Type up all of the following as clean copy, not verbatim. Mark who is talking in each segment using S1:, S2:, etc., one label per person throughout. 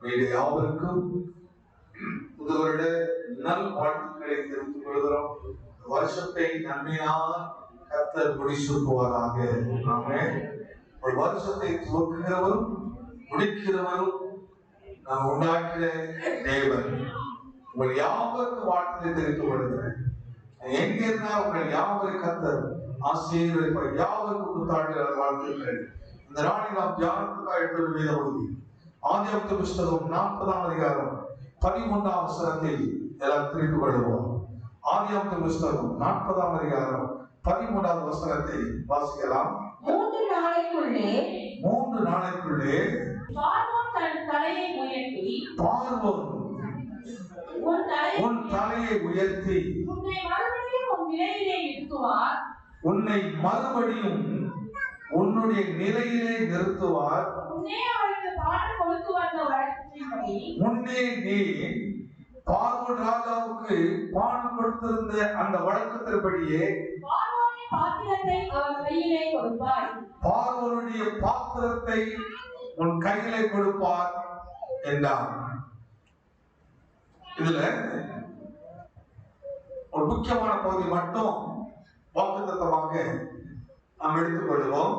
S1: யாவருக்கும் புதுவருட நல் வாழ்த்துக்களை தெரிவித்துக் கொள்கிறோம். வருஷத்தை நன்மையாக கர்த்தர் முடிசூட்டுவாராக. ஆமென். ஒரு வருஷத்தை துவக்குகிறவரும் முடிக்கிறவரும் நாம் உண்டாக்கிற தேவன். உங்கள் யாவருக்கும் வாழ்த்துக்களை தெரிவித்துக் கொள்கிறேன். எங்க இருந்தா உங்கள் யாவரை கர்த்தர் ஆசீர்வதிப்பார். யாவருக்கும் புத்தாண்டு வாழ்த்துக்கள். இந்த நாளில் நாம் தியானத்துக்காக எடுத்து வேத பகுதி ஆதியாகம புஸ்தகம் 40ஆம் அதிகாரம் 13ஆம் வசனத்தை எல்லாம் தெரிந்து கொள்வோம். ஆதியாகம புஸ்தகம் 40ஆம் அதிகாரம் 13ஆம் வசனத்தை வாசிக்கலாம்.
S2: 3
S1: நாளைக்குள்ளே
S2: பார்வோன் தன் தலையை உயர்த்தி
S1: உன் தலையை உயர்த்தி உன்னை மறுபடியும் உன்னுடைய நிலையிலே நிறுத்துவார். முன்னே நீ பார்வோன் ராஜாவுக்கு பானம் கொடுத்திருந்த அந்த வழக்கத்தின்படியே பார்வோனுடைய பாத்திரத்தை உன் கையிலே கொடுப்பார் என்றார். இதுல ஒரு முக்கியமான பகுதி மட்டும் வாக்குத்தத்தமாக நாம் எடுத்துக் கொள்வோம்.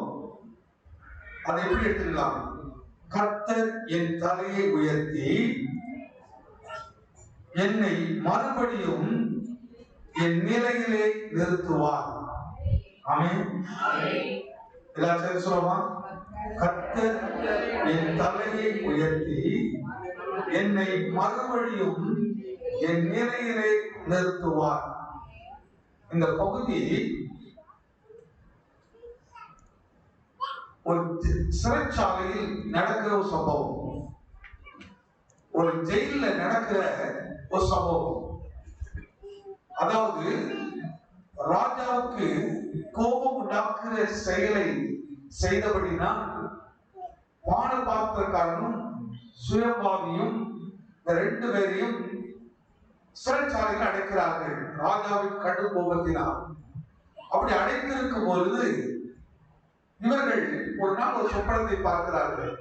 S1: அதை எப்படி எடுத்துக்கலாம்? கர்த்தர் என் தலையை உயர்த்தி என்னை மறுபடியும் என் நிலையிலே நிறுத்துவார். ஆமென். எல்லாரும் சொல்லுமா? கர்த்தர் என் தலையை உயர்த்தி என்னை மறுபடியும் என் நிலையிலே நிறுத்துவார். இந்த பகுதி ஒரு சிறைச்சாலையில் நடக்கிற ஒரு சம்பவம், ஒரு ஜெயில நடக்கிற ஒரு சம்பவம். அதாவது ராஜாவுக்கு கோபம் உண்டாக்குற செயலை செய்தபடினா பான பாத்திரக்காரனும் சுயம்பாவியும் இந்த 2 பேரையும் சிறைச்சாலையில் அடைக்கிறார்கள் ராஜாவின் கடும் கோபத்தினால். அப்படி அடைத்திருக்கும் பொழுது இவர்கள் ஒரு நாள் ஒரு சொப்பனத்தை பார்க்கிறார்கள்.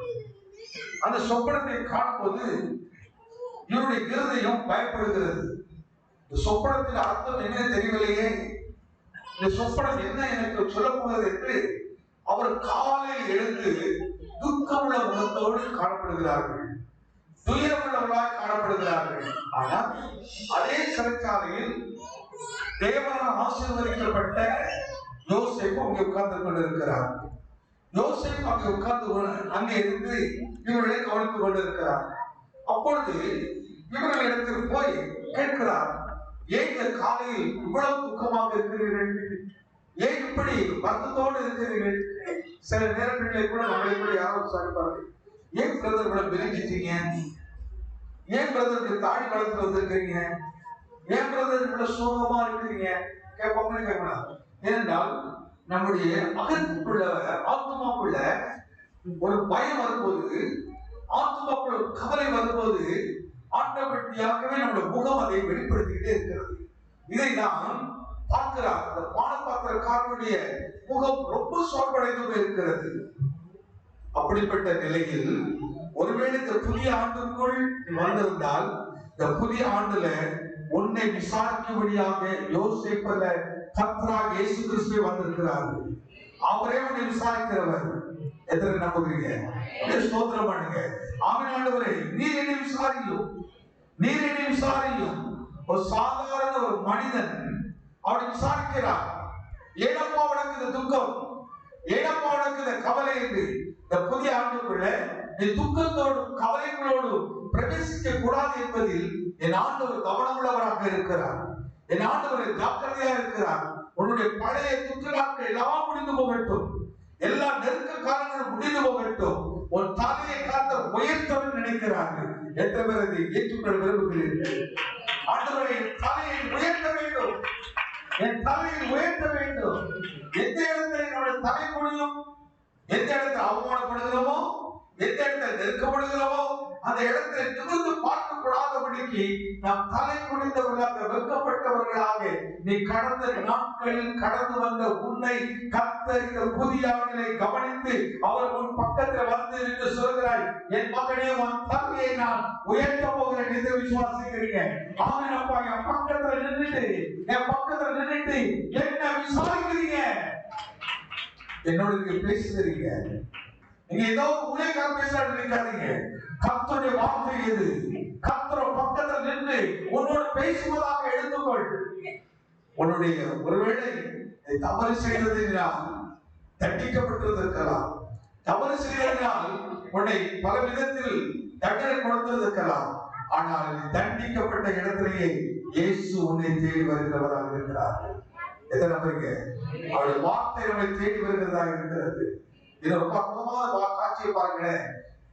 S1: அந்த சொப்பனத்தை காணும்போது இவருடைய இருதயம் பயப்படுகிறது. இந்த சொப்பனத்தின் அர்த்தம் என்ன தெரியவில்லையே, இந்த சொப்பனம் என்ன எனக்கு சொல்லப்போகிறது என்று அவர் காலையில் எழுந்து துக்கமுள்ள முகத்தோடு காணப்படுகிறார்கள், துயரமுள்ளவர்களாய் காணப்படுகிறார்கள். ஆனால் அதே சிறைச்சாலையில் தேவனால் ஆசீர்வதிக்கப்பட்ட யோசேப்பு அங்கே உட்கார்ந்து கொண்டிருக்கிறார். யோசேப்பு அங்கே உட்கார்ந்து அங்கே இருந்து இவர்களை கவனித்துக் கொண்டிருக்கிறார். அப்பொழுது இவர்களிடத்தில் போய் கேட்கிறார், ஏன் இந்த காலையில் இவ்வளவு துக்கமாக இருக்கிறீர்கள்? ஏன் இப்படி வருத்தத்தோடு இருக்கிறீர்கள்? சில நேரங்களிலே கூட நம்மளை கூட யாரும் விசாரிப்பார்கள், ஏன் பிரதர் இவ்வளவு விலகிட்டீங்க? ஏன் பிரதருக்கு தாடி வளர்த்து வந்திருக்கிறீங்க? ஏன் பிரதர் இவ்வளவு சோகமா இருக்கிறீங்க? கேட்பாங்கன்னு கேட்கலாம். ஏனென்றால் நம்முடைய அகத்துக்குள்ள ஆத்மாக்குள்ள ஒரு பயம் வரும்போது, ஆத்மாக்குள்ள ஒரு கவலை வரும்போது ஆட்டோமேட்டிக்காகவே நம்முடைய முகம் அதை வெளிப்படுத்திக்கிட்டே இருக்கிறது. இதை நாம் பார்க்கிறார். அந்த பானபாத்திரக்காரனுடைய முகம் ரொம்ப சோர்வடைந்து இருக்கிறது. அப்படிப்பட்ட நிலையில் ஒருவேளை இந்த புதிய ஆண்டுக்குள் வந்திருந்தால், இந்த புதிய ஆண்டுல உன்னை விசாரிக்கும்படியாக யோசேப்புல கர்த்தராகிய இயேசு கிறிஸ்து வந்திருக்கிறார்கள். அவரே உன்னை விசாரிக்கிறவர். எத்தனை நம்புகிறீங்க? ஸ்தோத்திரம் பண்ணுங்க. ஆமென். ஆண்டவரே, நீர் என்னை விசாரியும், நீர் என்னை விசாரியும். ஒரு சாதாரண ஒரு மனிதன் அவனை விசாரிக்கிறார். ஏனப்பா உனக்கு இந்த துக்கம், ஏனப்பா உனக்கு இந்த கவலை என்று. இந்த புதிய ஆண்டுக்குள்ள நீ துக்கத்தோடும் கவலைகளோடும் பிரவேசிக்க கூடாது என்பதில் என் ஆண்டவர் கவனமுள்ளவராக இருக்கிறார். என் ஆண்டவர் ஜாக்கிரதையா இருக்கிறார். உன்னுடைய பழைய துக்க நாட்கள் எல்லாம் முடிந்து போகட்டும், எல்லா நெருக்க காலங்களும் முடிந்து போகட்டும். உன் தலையை காத்த உயர்த்தவன் நினைக்கிறார்கள். எத்தனை பேர் அதை ஏற்றுக்கொள்ள விரும்புகிறீர்கள்? ஆண்டவரை தலையை உயர்த்த வேண்டும், என் தலையை உயர்த்த வேண்டும். எந்த இடத்துல என்னுடைய தலை முடியும், எந்த இடத்துல அவமானப்படுகிறோமோ, எந்த இடத்துல நெருக்கப்படுகிறோமோ அந்த இடத்துல நிமிர்ந்து பார்க்க கூடாதபடிக்கு நாம் தலை குனிந்தவர்களாக வெட்கப்பட்டவர்களாக நீ கடந்த நாட்களில் கடந்து வந்த உன்னை கர்த்தர் இந்த புதிய ஆண்டிலே கவனித்து அவர் உன் பக்கத்தில் வந்து என்று சொல்கிறாய். என் மகனே, உன் தம்பியை நான் உயர்த்த போகிறேன் என்று விசுவாசிக்கிறீங்க. ஆமென் அப்பா. என் பக்கத்துல நின்னுட்டு என்ன விசாரிக்கிறீங்க? என்னோட நீங்க பேசுகிறீங்க. நீங்க ஏதோ ஊழியக்காரர் பேசுறாரு நினைக்காதீங்க. கர்த்தருடைய வார்த்தை எது? கர்த்தர் பக்கத்துல நின்று உன்னோடு பேசுவதாக எடுத்துக்கொள். உன்னுடைய ஒருவேளை தவறு செய்ததினால் தண்டிக்கப்பட்டிருக்கலாம், தவறு செய்ததினால் உன்னை பல விதத்தில் தண்டனை கொடுத்திருக்கலாம். ஆனால் தண்டிக்கப்பட்ட இடத்திலேயே இயேசு உன்னை தேடி வருகிறவராக இருக்கிறார். எத்தனை நம்புறீங்க? அவருடைய வார்த்தை நம்மை தேடி வருகிறதாக இருக்கிறது. இது ரொம்ப அற்புதமான காட்சியை பாருங்களேன்.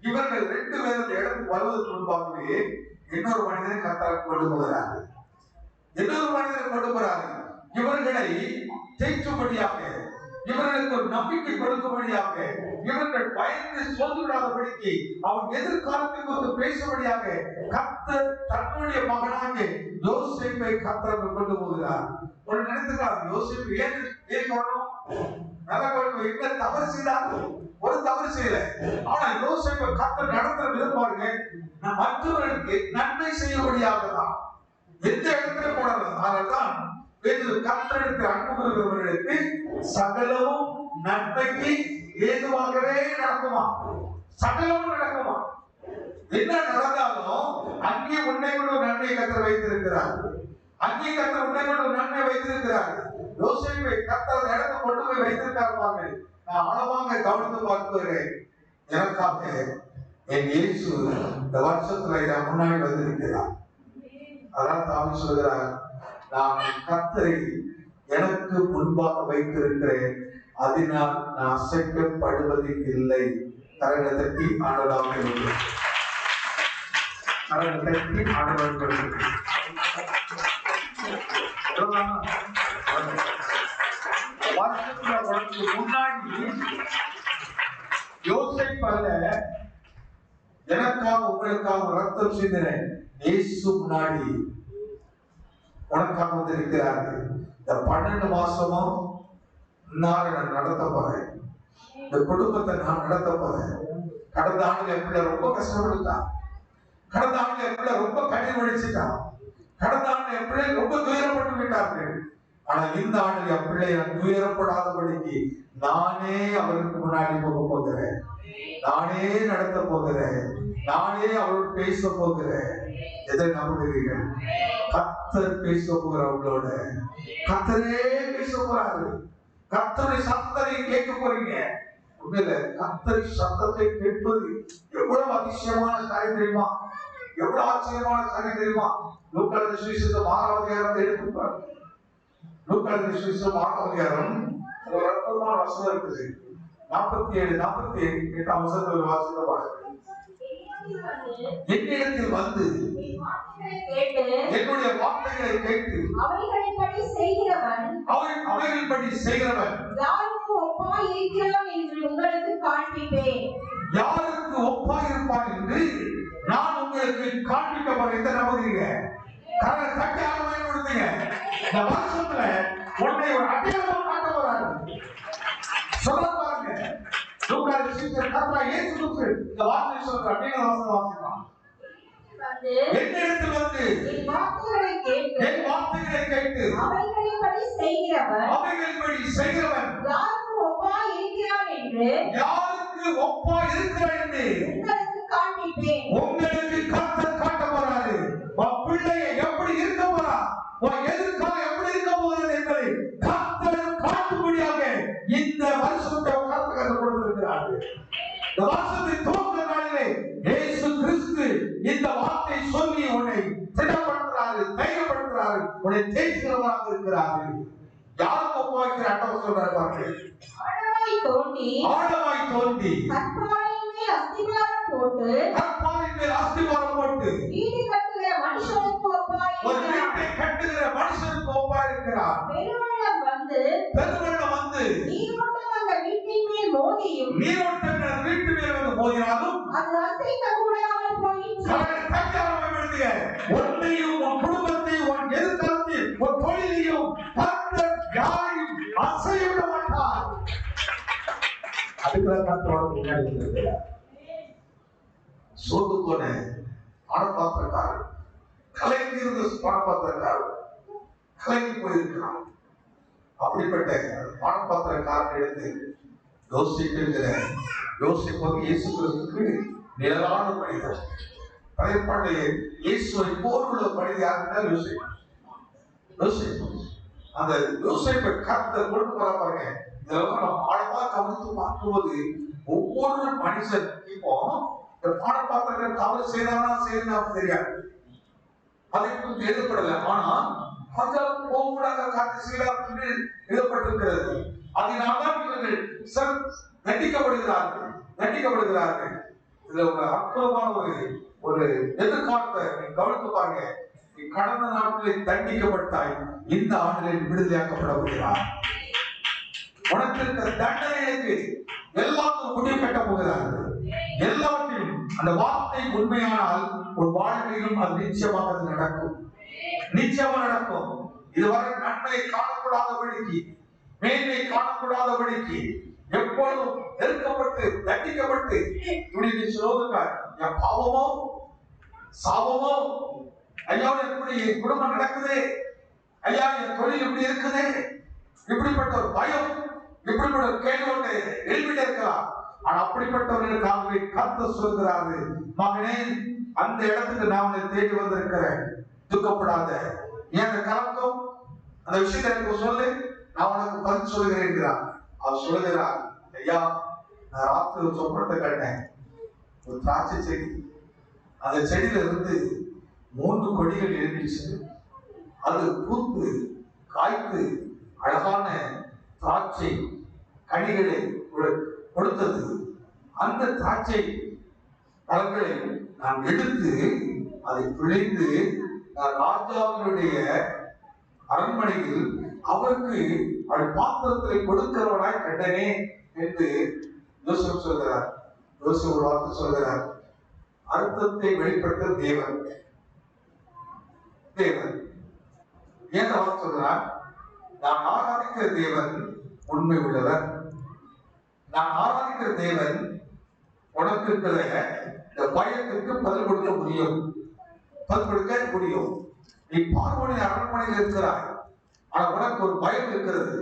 S1: இவர்கள் 2 பேரும் இடத்துக்கு வருவதற்கு முன்பாகவே இன்னொரு மனிதனை கர்த்தர் கொண்டு போகிறார். இவர்களை தேற்றும்படியாக, இவர்களுக்கு ஒரு நம்பிக்கை கொடுக்கும்படியாக, இவர்கள் பயந்து சோர்ந்து விடாதபடிக்கு அவன் எதிர்காலத்தை குறித்து பேசும்படியாக கர்த்தர் தன்னுடைய மகனாக யோசேப்பை கர்த்தர் கொண்டு போகிறார். ஒரு நினைத்துக்கலாம், யோசேப்பு ஏன் வரணும்? என்ன தவறு செய்தார்? ஒரு தவறு செய்யல. ஆனா யோசேப்பை கர்த்தர் நடத்துற விதம் பாருங்க, மற்றவர்களுக்கு நன்மை செய்யும்படியாக தான். எந்த இடத்துல போடலாம். அதனால்தான் கர்த்தருக்கு அன்பு கூறுகிறவர்களுக்கு சகலமும் நன்மைக்கு ஏதுவாகவே நடக்குமா? சகலமும் நடக்குமா? என்ன நடந்தாலும் அங்கே உன்னை கொண்டு ஒரு நன்மை கர்த்தர் வைத்திருக்கிறார். அங்கே கர்த்தர் உன்னை கொண்டு ஒரு நன்மை வைத்திருக்கிறார். யோசேப்பை கர்த்தர் இடத்தை கொண்டு போய் வைத்திருக்காரு. நான் ஆழமாக கவனித்து பார்க்கிறேன். எனக்காக என் இயேசு இந்த வருஷத்துல முன்னாடி வந்திருக்கிறார். அதான் தாவி சொல்கிறார், நான் கர்த்தரை எனக்கு முன்பாக வைத்திருக்கிறேன், அதனால் நான் அசைக்கப்படுவது இல்லை. கரங்களை தட்டி ஆண்டவராக முன்னாடி யோசிப்பல்ல, எனக்காக உங்களுக்காக ரத்தம் சிந்தினேன் இயேசு முன்னாடி உனக்காக வந்து இருக்கிறார்கள். இந்த 12 மாசமும் நான் நடத்த போறேன். இந்த குடும்பத்தை நான் நடத்த போறேன். கடந்த ஆண்டுல என் பிள்ளை ரொம்ப கஷ்டப்பட்டுட்டான். கடந்த ஆண்டுல என் பிள்ளை ரொம்ப கண்ணீர் வடிச்சுட்டான். கடந்த ஆண்டு என் பிள்ளை ரொம்ப துயரப்பட்டு விட்டார்கள். ஆனா இந்த ஆண்டு என் பிள்ளை துயரப்படாதபடிக்கு நானே அவருக்கு முன்னாடி போக போகிறேன். நானே நடத்த போகிறேன். நானே அவரோடு பேச போகிறேன். எதை நம்புகிறீர்கள்? கர்த்தர் பேச போகிறவங்களோட கர்த்தரே பேச போறாரு. கர்த்தருடைய சத்தத்தை கேட்க போறீங்க. உண்மையில கர்த்தரின் சத்தத்தை கேட்பது எவ்வளவு அதிசயமான காரியம் தெரியுமா? எவ்வளவு ஆச்சரியமான காரியம் தெரியுமா? லூக்கா சுவிசேஷம் 6ஆம் அதிகாரத்தை எடுத்து பாருங்க. லூக்கா சுவிசேஷம் 6ஆம் அதிகாரம் ஒரு அற்புதமான வசனம் இருக்குது. 47-48 வசனங்கள் வாசிக்க பாருங்க. என்னிடத்தில் வந்து என்னுடைய வார்த்தைகளை கேட்டு அவைகளின்படி செய்கிறவன் யாருக்கு ஒப்பாய் இருக்கிறான் என்று உங்களுக்கு காண்பிப்பேன். யாருக்கு ஒப்பாய் இருப்பான் என்று நான் உங்களுக்கு காண்பிக்க போறேன். நம்புறீங்க? கரங்களை தட்டி ஆரம்பம் கொடுத்தீங்க. இந்த வருஷத்துல உன்னை ஒரு அடையாளம் காட்ட போறாரு. சொல்ல பாருங்க. லூக்கா சுவிசேஷம் கர்த்தர் இயேசு கிறிஸ்து இந்த வார்த்தை சொல்ற அடையாள வசனம் வாசிக்கலாம். என்னிடத்தில் வந்து என் வார்த்தைகளை கேட்டு அவைகளின்படி செய்கிறவன் யாருக்கு ஒப்பாய் இருக்கிறான் என்று உங்களுக்கு கர்த்தர் காட்ட போறாரு. உன் பிள்ளையை எப்படி இருக்க போறா, உன் எதிர்காலம் எப்படி இருக்க போகிறது என்பதை கர்த்தர் காட்டும்படியாக இந்த வருஷத்தை கர்த்தர் கொடுத்திருக்கிறார். இந்த வருஷத்தின் துவக்க நாளிலே இயேசு கிறிஸ்து இந்த வார்த்தை சொல்லி உன்னை திடப்படுத்துறாரு, தைரியப்படுத்துறாரு, உன்னை தேய்க்கிறவராக இருக்கிறாரு. யாருக்கு ஒப்பாய்க்கிற அட்டவணை சொல்றாரு பாருங்க. ஆழமாய் தோண்டி கற்பாறையின் மேல் அஸ்திவாரம் போட்டு வீடு கட்டுகிற மனுஷனுக்கு ஒப்பாய் இருக்கிறார். ஒரு வீட்டை கட்டுகிற மனுஷனுக்கு ஒப்பாய் இருக்கிறார். பெருவெள்ளம் வந்து நீரோட்டம் அந்த வீட்டின் மேல் மோதியும் அது அசைக்க கூடாமல் போயிற்று. அதுக்குள்ள கத்தரோட முன்னாடி வந்திருக்கிறார். சோர்ந்து போன பானபாத்திரக்காரர், கலங்கி இருந்த பானபாத்திரக்காரர் கலங்கி போயிருக்கிறான். அப்படிப்பட்ட பானபாத்திரக்காரன் எடுத்து யோசிக்கிற யோசிப்பு இயேசு கிறிஸ்துக்கு நிழலான மனிதர். பழைய பாண்டிய இயேசுவை போர்வுள்ள மனிதர் யாருன்னா யோசிப்பு. அந்த யோசிப்பை கர்த்தர் கொண்டு வர பாருங்க. இதெல்லாம் நம்ம ஆழமா கவனித்து பார்க்கும்போது ஒவ்வொரு மனுஷன் இப்போ இந்த பானபாத்திரக்காரர் தவறு செய்தானா செய்யணும் தெரியாது, அதுக்கு எழுதப்படல. ஆனா போகக்கூடாத காரியம் செய்தார் என்று எழுதப்பட்டிருக்கிறது. அதனால்தான் இவர்கள் தண்டிக்கப்படுகிறார்கள். இதுல ஒரு அற்புதமான ஒரு எதிர்காலத்தை கவனித்து பாருங்க. கடந்த நாட்களில் தண்டிக்கப்பட்டாய், இந்த ஆண்டுகளில் விடுதலையாக்கப்பட போகிறார். உனக்கு இருக்கிற தண்டனைக்கு எல்லாத்தையும் முடிவு கட்ட போகிறார்கள். எல்லாத்தையும் அந்த வார்த்தை உண்மையானால் ஒரு வாழ்க்கையிலும் அது நிச்சயமாக நடக்கும். இதுவரை நன்மை காணக்கூடாதபடிக்கு, மேன்மை காணக்கூடாதபடிக்கு எப்பொழுதும் நெருக்கப்பட்டு தண்டிக்கப்பட்டு இப்படி சொல்லுவார், என் பாவமோ சாபமோ, ஐயா எப்படி என் குடும்பம் நடக்குது, ஐயா என் தொழில் எப்படி இருக்குது, இப்படிப்பட்ட ஒரு பயம், இப்படிப்பட்ட ஒரு கேள்வி எழுப்பிட்டே இருக்கலாம். ஆனா அப்படிப்பட்டவர்களுக்காகவே கர்த்தர் சொல்கிறாரு, மகனே அந்த இடத்துக்கு நான் உன்னை தேடி வந்திருக்கிறேன், துக்கப்படாத. ஏன் அந்த கலக்கம், அந்த விஷயத்தை எனக்கு சொல்லு, நான் உனக்கு பதில் சொல்லுகிறேன். அவர் சொல்லுகிறார், ஐயா நான் ராத்திரி ஒரு சொப்பனத்தை கண்டேன். ஒரு திராட்சை செடி, அந்த செடியில இருந்து 3 கொடிகள் எழுந்துச்சு. அது பூத்து காய்த்து அழகான திராட்சை கனிகளை கொடுத்தது. அந்த திராட்சை பழங்களை நான் எடுத்து அதை பிழைந்து ராஜாவினுடைய அரண்மனையில் அவருக்கு அவள் பாத்திரத்தை கொடுக்கிறவனாய் கண்டனே என்று யோசப் சொல்கிறார். யோசப் ஒரு வார்த்தை சொல்கிறார், அர்த்தத்தை வெளிப்படுத்த தேவன். ஏன் வார்த்தை சொல்கிறார், நான் ஆராதிக்கிற தேவன் உண்மை உள்ளவர். நான் ஆராதிக்கிற தேவன் உனக்கு இருக்கிற இந்த பயத்திற்கு பதில் கொடுக்க முடியும். நீ பார்வோனின் அரண்மனையில் இருக்கிறாய், ஆனா உனக்கு ஒரு பயம் இருக்கிறது.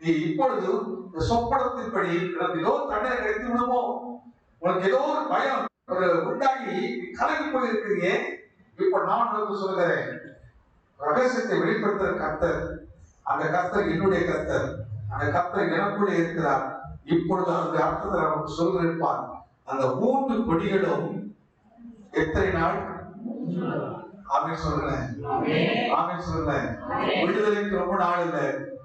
S1: நீ இப்பொழுது இந்த சொப்பனத்தின்படி எனக்கு ஏதோ தண்டனை கிடைத்து விடுமோ, உனக்கு ஏதோ ஒரு பயம் உண்டாகி நீ கலங்கி போயிருக்கிறீங்க. இப்ப நான் உனக்கு சொல்கிறேன், ரகசியத்தை வெளிப்படுத்துற கர்த்தர், அந்த கர்த்தர் என்னுடைய கர்த்தர், அந்த கர்த்தர் எனக்குள்ளே இருக்கிறார். இப்பொழுது அந்த அர்த்தத்தை நமக்கு சொல்லிருப்பார். அந்த 3 கொடிகளும் எத்தனை நாள்? ஆமென் சொல்றேன். விடுதலைக்கு ரொம்ப நாள் இல்ல,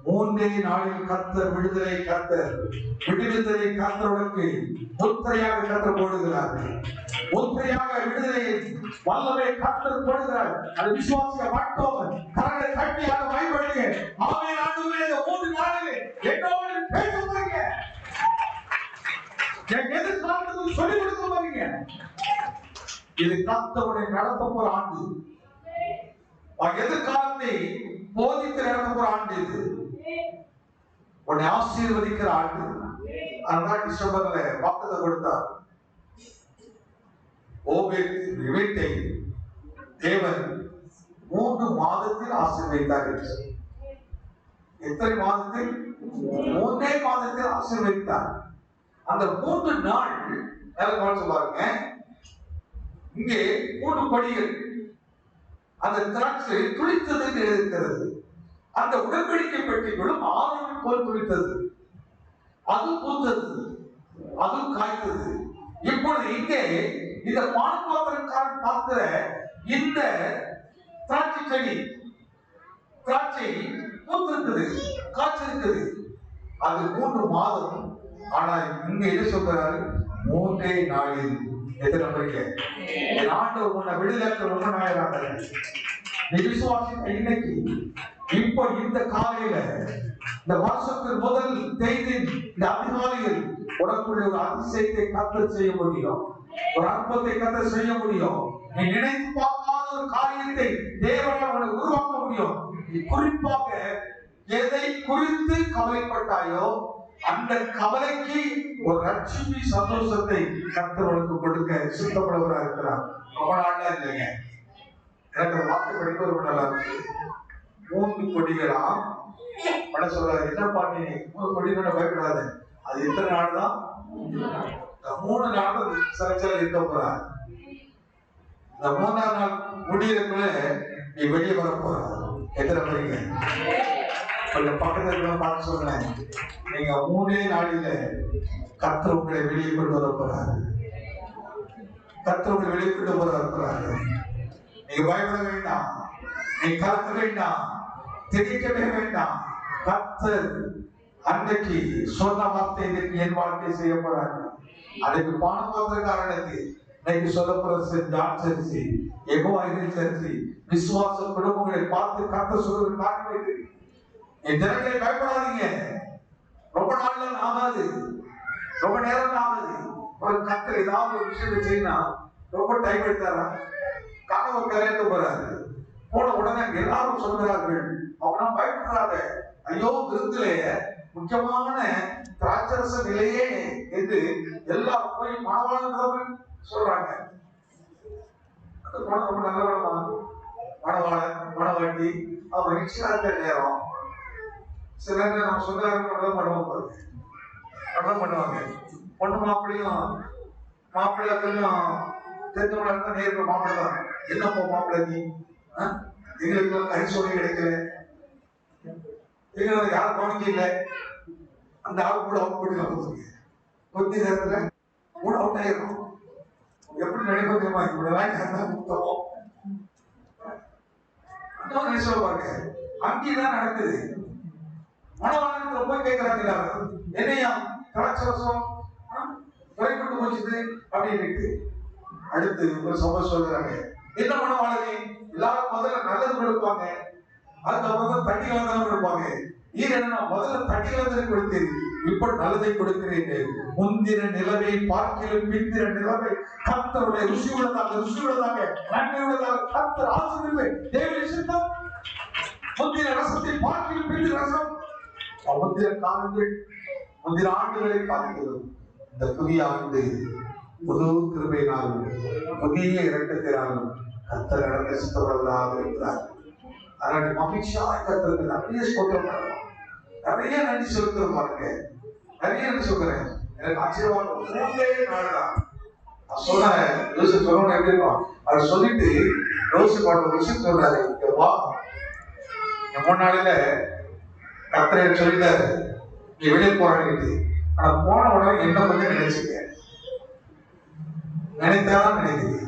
S1: 3 நாளில் கர்த்தர் விடுதலை கர்த்தருக்கு முத்திரையாக கர்த்தர் போடுகிறார். முத்திரையாக விடுதலையை வல்லமை கர்த்தர் போடுகிறார். அது விசுவாசிக்க மாட்டோம். கரங்களை கட்டியாக பயன்படுங்க. ஆமென். ஆண்டவரே, இந்த 3 நாளிலே என்னோடு பேச போறீங்க, என் எதிர்காலத்துக்கு சொல்லிக் கொடுக்க போறீங்க. இது கர்த்தருடைய நடத்த போற ஆண்டு, எதிர்காலத்தை போதித்து நடத்த போற ஆண்டு. இது உன்னை ஆசீர்வதிக்கிற ஆண்டு. அதனால டிசம்பர்ல வாக்குறுதி கொடுத்தார். வீட்டை தேவன் 3 மாதத்தில் ஆசீர்வதித்தார். எத்தனை மாதத்தில்? 3 மாதத்தில் ஆசீர்வதித்தார். அந்த 3 நாள் பாருங்க, இங்கே 3 படிகள். அந்த திராட்சை துளித்தது என்று இருக்கிறது. அந்த உடன்படிக்கை பெட்டிகளும் ஆரோன் போல் துளித்தது, அது பூத்தது, அது காய்த்தது. இப்பொழுது இங்கே இந்த பானபாத்திரக்காரன் பார்க்கிற இந்த திராட்சை செடி, திராட்சை பூத்திருக்குது, காய்ச்சிருக்குது. அது 3 மாதம். ஆனா இங்க என்ன சொல்றாரு? 3 நாளில். எத்தனை நம்புறீங்க? ஆண்டவர் உன்னை விடுதலை ரொம்ப நாளாக நீ விசுவாசித்த இன்னைக்கு, இப்போ இந்த காலையில, இந்த வருஷத்தின் முதல் தேதியின் இந்த அதிகாலையில் உனக்குள்ள ஒரு அதிசயத்தை கர்த்தர் செய்ய முடியும், ஒரு அற்புதத்தை கர்த்தர் செய்ய முடியும். நீ நினைத்து பார்க்காத ஒரு காரியத்தை தேவனால் உனக்கு உருவாக்க முடியும். நீ குறிப்பாக எதை குறித்து கவலைப்பட்டாயோ, அந்த கவலைக்கு ஒரு ரட்சிப்பி சந்தோஷத்தை கர்த்தர்களுக்கு கொடுக்க சுத்தப்படுவராக இருக்கிறார். ரொம்ப நாளா இல்லைங்க, எனக்கு வாக்கு படிக்க ஒரு நல்லா இருக்கு. 3 கொடிகளா பட சொல்றாரு. என்ன பண்ணி 3 கொடிகளோட பயப்படாத, அது எத்தனை நாள் தான்? 3 நாள் சிறைச்சாலை இருக்க போறார். இந்த 3ஆம் நாள் முடியறதுக்குள்ள நீ வெளியே வர போற. எத்தனை பேருங்க? கொஞ்சம் பக்கத்துல பார்த்து சொல்றேன், நீங்க 3 நாளில கர்த்தர் உங்களை வெளியே கொண்டு வர போறாரு. கர்த்தர் உங்களை வெளியே கொண்டு வர போறாரு. நீங்க பயப்பட வேண்டாம், நீ கலக்க வேண்டாம், திகைக்கவே வேண்டாம். கர்த்தர் அன்றைக்கு சொன்ன வார்த்தை இன்னைக்கு என் வாழ்க்கை செய்ய போறாரு. அதுக்கு பானபாத்திரக்காரனுக்கு இன்னைக்கு சொல்ல போற ஜான் சர்ச்சி, யெகோவா சர்ச்சி, விசுவாச குடும்பங்களை பார்த்து கர்த்தர் சொல்ற காரணம் இது. என் ஜனங்களை பயப்படாதீங்க. ரொம்ப நாள் ஆகாது, ரொம்ப நேரம் ஆகாது. ஒரு கர்த்தர் ஏதாவது ஒரு விஷயத்தை செய்யணும், ரொம்ப டைம் எடுத்தாரா? கணவர் கரையத்து போறாரு, போன உடனே எல்லாரும் சொல்கிறார்கள், அவனா பயப்படுறாங்க, ஐயோ விருந்திலேயே முக்கியமான திராட்சரச நிலையே என்று எல்லாரும் போய் மணவாளன் சொல்றாங்க. ரொம்ப நல்ல மணவாளன் மணவாட்டி அவன் நிச்சயத்த நேரம் சில நேரம் நம்ம சொந்தக்காரங்க பண்ணுவாங்க. பொண்ணு மாப்பிள்ளையும் மாப்பிள்ளைக்கும் தெரிஞ்சவங்க நேருக்கு மாப்பிள்ளை தான். என்னப்போ மாப்பிள்ளைக்கு எங்களுக்கு ஐசோனி கிடைக்கல, எங்களுக்கு யாரும் கவனிக்கல, அந்த ஆள் கூட அவுட் பண்ணி கொஞ்ச நேரத்துல கூட அவுட் ஆயிரும். எப்படி நினைப்போம் தெரியுமா? இவ்வளவுதான் முத்தமோ பாருங்க, அங்கேதான் நடக்குது. மனவாளத்துல போய் கேட்கிறாங்க, என்னையா கலாச்சாரம் குறைப்பட்டு போச்சுது அப்படின்னு. அடுத்து ஒரு சம்பவம் சொல்றாங்க, என்ன மனவாளனே, எல்லாரும் முதல்ல நல்லது கொடுப்பாங்க, அதுக்கப்புறம் தண்ணி வந்தாலும் கொடுப்பாங்க. என்ன முதல்ல தண்ணி வந்து கொடுத்தேன், இப்ப நல்லதை கொடுக்கிறேன். முந்தின நிலவை பார்க்கிலும் பிந்தின நிலவை கர்த்தருடைய ருசி உள்ளதாக, ருசி உள்ளதாக, நன்மை உள்ளதாக கர்த்தர் ஆசீர்வதிப்பேன். முந்தின ரசத்தை பார்க்கிலும் பிந்தின ரசம், முந்தின காலங்கள் முந்தின ஆண்டுகளை பார்க்கிறோம். இந்த புதிய ஆண்டு புது கிருபையினாலும் புதிய இரக்கத்தினாலும் கர்த்தர் நடந்த சித்தவர்களாக இருக்கிறார். அதனால மகிழ்ச்சியா கர்த்தருக்கு நிறைய ஸ்தோத்திரம் பண்ணலாம், நிறைய நன்றி செலுத்துறோம். பாருங்க, நிறைய நன்றி சொல்றேன். எனக்கு ஆசீர்வாதம் 3 நாள் தான். நான் சொன்னேன் யோசிச்சு சொல்லணும் எப்படி இருக்கும். அவர் சொல்லிட்டு யோசிச்சு பாட்டு விஷயம் சொல்றாரு, வா 3 நாளில கர்த்தரை சொல்லிட்டாரு நீ வெளியே போறாங்க. ஆனா போன உடனே என்ன பத்தி நினைச்சுக்க, நினைத்தாதான் நினைக்கிறீங்க.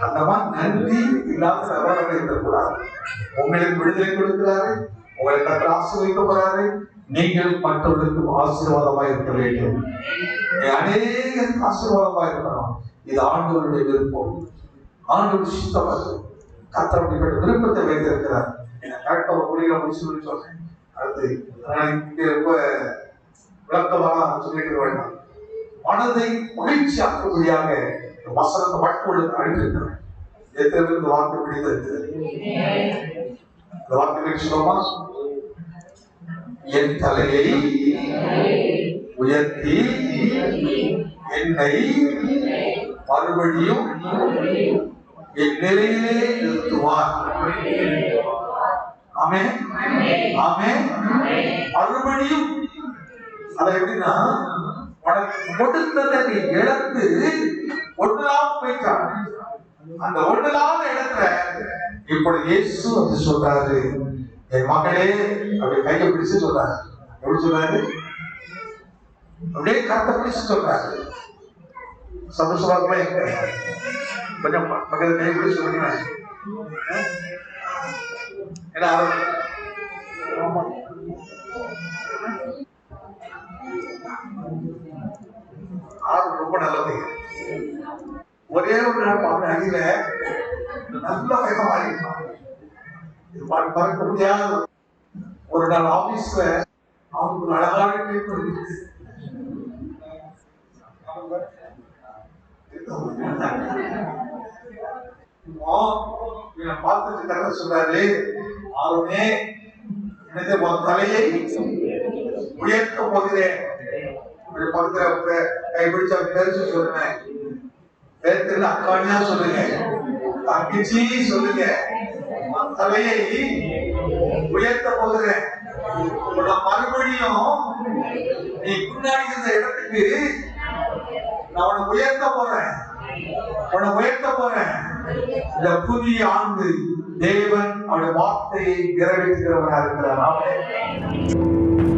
S1: அந்த மாதிரி நன்றி இல்லாத நபராக இருக்கக்கூடாது. உங்களுக்கு விடுதலை கொடுக்கிறாரு, உங்களை கர்த்தர் ஆசீர்வதிக்க போறாரு, நீங்கள் மற்றவர்களுக்கு ஆசீர்வாதமா இருக்க வேண்டும், அநேக ஆசீர்வாதமா இருக்கணும். இது ஆண்டவருடைய விருப்பம், ஆண்டவர் சித்தம். கர்த்தர் அப்படிப்பட்ட விருப்பத்தை வைத்திருக்கிறார். கரெக்டா ஒரு மொழியில முடிச்சு சொல்றேன். அடுத்து ரொம்ப விளக்கமாக சொல்லிக்க வேண்டாம். மனதை மகிழ்ச்சியாக்கும்படியாக வசனத்தை வாக்குள்ள அழைத்திருக்கிறேன். எத்தனை பேர் இந்த வார்த்தை பிடித்திருக்கிறது? இந்த வார்த்தை சொல்லுமா? என் தலையை உயர்த்தி என்னை மறுபடியும் என் நிலையிலே நிறுத்துவார். ஆமென், ஆமென். மறுபடியும் அதை எப்படின்னா, கொடுத்ததை நீ இழந்து ஒன்றாக போயிட்டான். அந்த ஒன்றில்லாத இடத்துல இப்பொழுது இயேசு வந்து சொல்றாரு, என் மகளே, அப்படியே கையை பிடிச்சு சொல்றாரு. எப்படி சொல்றாரு? அப்படியே கருத்தை பிடிச்சு சொல்றாரு. சந்தோஷமா கொஞ்சம் பக்கத்துல கை பிடிச்சு சொல்றீங்க. ரொம்ப நல்லது. ஒரே ஒரு நாள் அடியில நல்ல பயணம் பறக்க முடியாத ஒரு நாள் ஆபீஸ்ல அவனுக்கு ஒரு அழகான ட்ரீட்மெண்ட் இருக்கு. பார்த்துட்டு கதை சொல்றாரு, ஆறுமே தலையை உயர்த்த போகிறேன். பக்கத்துல கைப்பிடிச்ச தெரிஞ்சு சொல்லுங்க, பேத்துல அக்கானியா சொல்லுங்க, தங்கச்சி சொல்லுங்க, தலையை உயர்த்த போகிறேன். மறுபடியும் நீ முன்னாடி இருந்த இடத்துக்கு நான் உன்னை உயர்த்த போறேன், உன்னை உயர்த்த போறேன். இந்த புதிய ஆண்டு தேவன் அவருடைய வார்த்தையை நிறைவேற்றுகிறவராக இருக்கிறார். ஆமென்.